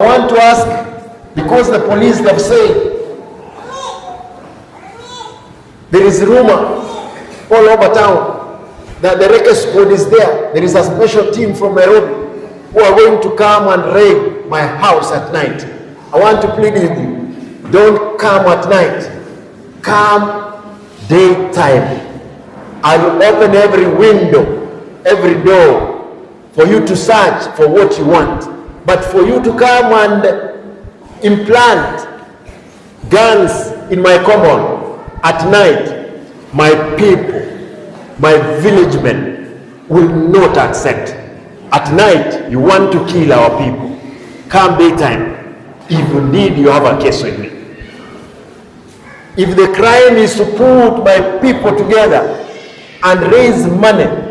I want to ask, because the police have said there is rumor all over town that the Record Squad is there. There is a special team from Nairobi who are going to come and raid my house at night. I want to plead with you, don't come at night. Come daytime. I will open every window, every door for you to search for what you want. But for you to come and implant guns in my compound at night, my people, my village men will not accept. At night, you want to kill our people. Come daytime. If indeed you have a case with me. If the crime is to put my people together and raise money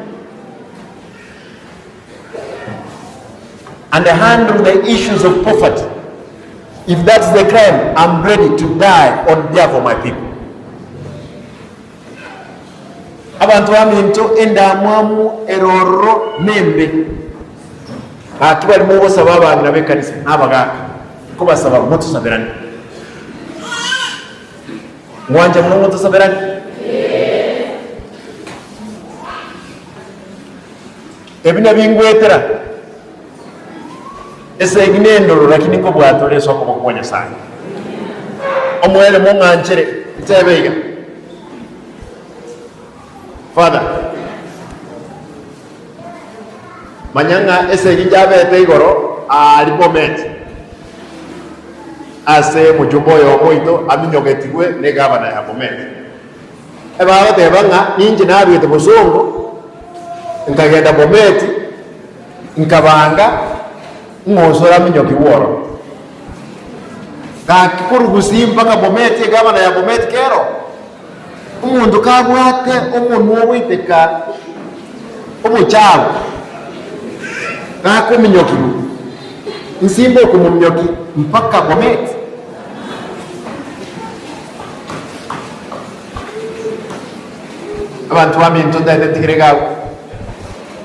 and handle the issues of poverty, if that's the crime, I'm ready to die on behalf of my people. Abantu baminto enda mwamu eroro nembe akibali mubo sababa ngirabe kanisa abaga ko basaba mutu saberani mwanje mutu saberani ebina bingwetera ese ginendoro lakini ko bwatoleswa ko kukonya sana omwele munganchere itebeiga. Father, manyanga ese gijabe teigoro alipomet ase mujumbo yo moito aminyogetigwe ne gavana ya Bomet ebaba tebanga ninje nabite bosongo nkagenda Bomet nkabanga ngosora minyoki woro kakikuru gusimba ka Bomet gavana ya Bomet kero umuntu kabwate umuntu wowiteka umuchawo kako minyoki nsimbo ku minyoki mpaka Bomet. Abantu baminto ndende tigregawo